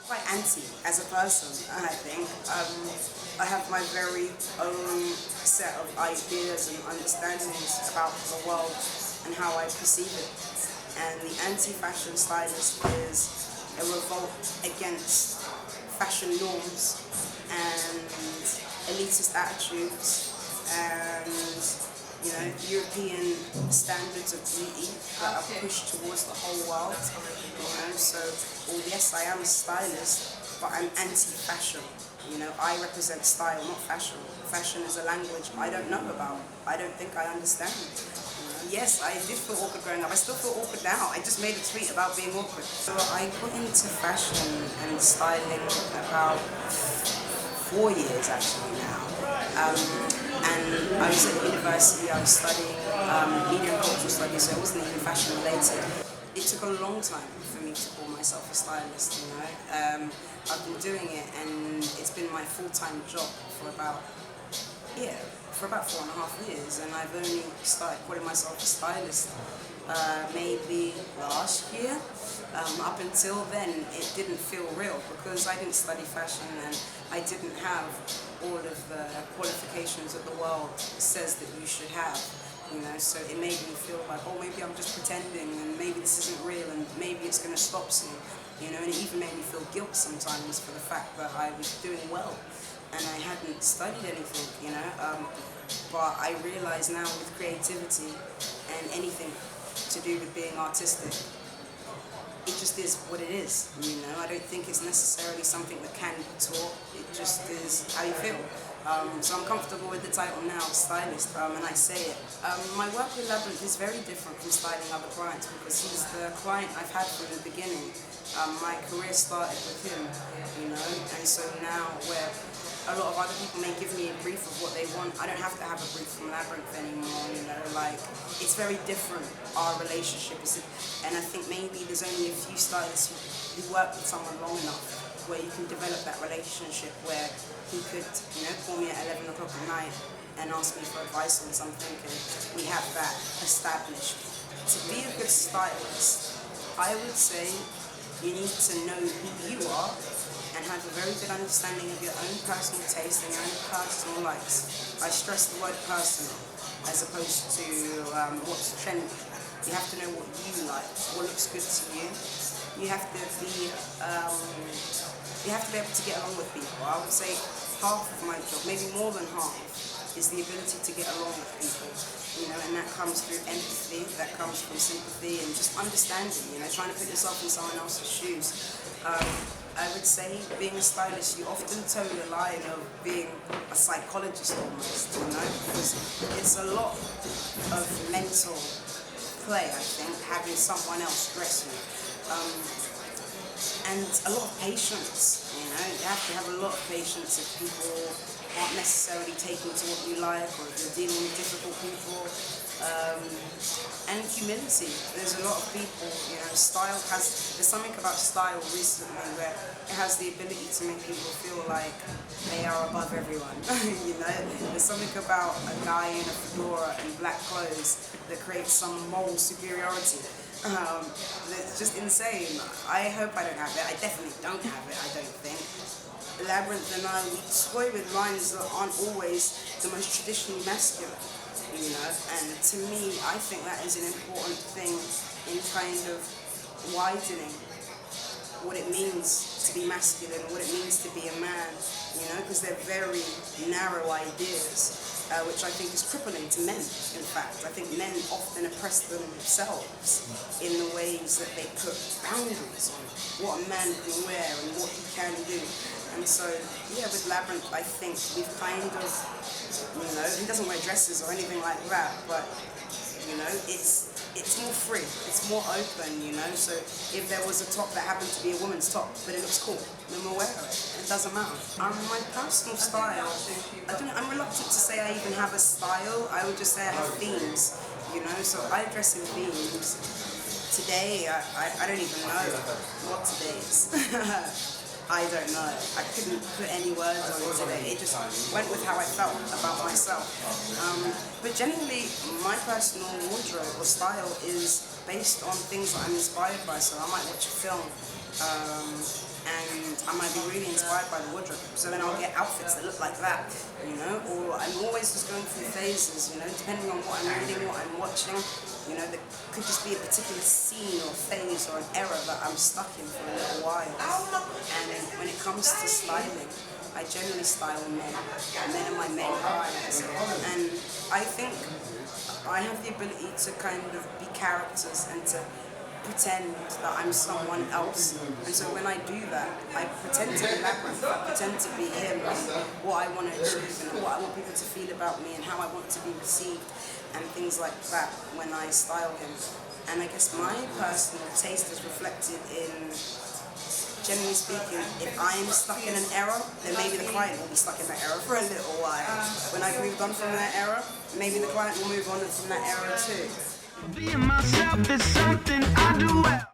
quite anti as a person, I think. I have my very own set of ideas and understandings about the world and how I perceive it. And the anti-fashion stylist is a revolt against fashion norms and elitist attitudes and European standards of beauty that are pushed towards the whole world. So yes, I am a stylist, but I'm anti-fashion. I represent style, not fashion. Fashion is a language I don't know about. I don't think I understand. Yes, I did feel awkward growing up. I still feel awkward now. I just made a tweet about being awkward. So I got into fashion and styling about 4 years actually now. And I was at university, I was studying media and cultural studies, so it wasn't even fashion related. It took a long time for me to call myself a stylist, I've been doing it and it's been my full-time job for about 4.5 years, and I've only started calling myself a stylist maybe last year. Up until then, it didn't feel real because I didn't study fashion and I didn't have all of the qualifications that the world says that you should have. So it made me feel like, oh, maybe I'm just pretending and maybe this isn't real and maybe it's going to stop soon. And it even made me feel guilt sometimes for the fact that I was doing well and I hadn't studied anything, but I realise now with creativity and anything to do with being artistic, it just is what it is, I don't think it's necessarily something that can be taught, it just is how you feel. So I'm comfortable with the title now, stylist, and I say it. My work with Labyrinth is very different from styling other clients because he's the client I've had from the beginning. My career started with him, and so now where a lot of other people may give me a brief of what they want, I don't have to have a brief from Labyrinth anymore, it's very different, our relationship is, and I think maybe there's only a few stylists who work with someone long enough where you can develop that relationship where he could, call me at 11 o'clock at night and ask me for advice on something, and we have that established. To be a good stylist, I would say you need to know who you are and have a very good understanding of your own personal taste and your own personal likes. I stress the word personal as opposed to what's trendy. You have to know what you like, what looks good to you. You have to be able to get along with people. I would say half of my job, maybe more than half, is the ability to get along with people. And that comes through empathy, that comes from sympathy and just understanding, trying to put yourself in someone else's shoes. I would say being a stylist, you often toe the line of being a psychologist almost, because it's a lot of mental play, I think, having someone else dress you. And a lot of patience, you have to have a lot of patience if people aren't necessarily taking to what you like or if you're dealing with difficult people. And humility. There's a lot of people, there's something about style recently where it has the ability to make people feel like they are above everyone. There's something about a guy in a fedora and black clothes that creates some moral superiority. That's just insane. I hope I don't have it. I definitely don't have it, I don't think. Labyrinth and I, we toy with lines that aren't always the most traditionally masculine. And to me, I think that is an important thing in kind of widening what it means to be masculine, what it means to be a man, because they're very narrow ideas, which I think is crippling to men, in fact. I think men often oppress themselves in the ways that they put boundaries on what a man can wear and what he can do. And so, with Labyrinth, I think we've kind of, he doesn't wear dresses or anything like that, but, it's more free, it's more open, so if there was a top that happened to be a woman's top, but it looks cool, then we'll wear it, it doesn't matter. My personal style, I'm reluctant to say I even have a style, I would just say I have themes, so I dress in themes. Today, I don't even know what today is. I don't know. I couldn't put any words on it today. It just went with how I felt about myself. But generally, my personal wardrobe or style is based on things that I'm inspired by. So I might watch a film, and I might be really inspired by the wardrobe. So then I'll get outfits that look like that, you know. Or I'm always just going through phases, you know, depending on what I'm reading, what I'm watching. You know, there could just be a particular scene or phase or an era that I'm stuck in for a little while. And when it comes to styling, I generally style men. Men are my main clients. And I think I have the ability to kind of be characters and to pretend that I'm someone else. And so when I do that, I pretend to be Labyrinth, I pretend to be him, and what I want to achieve and what I want people to feel about me and how I want to be received and things like that when I style him. And I guess my personal taste is reflected in, generally speaking, if I'm stuck in an era, then maybe the client will be stuck in that era for a little while. When I've moved on from that era, maybe the client will move on from that era too. Being myself is something I do well.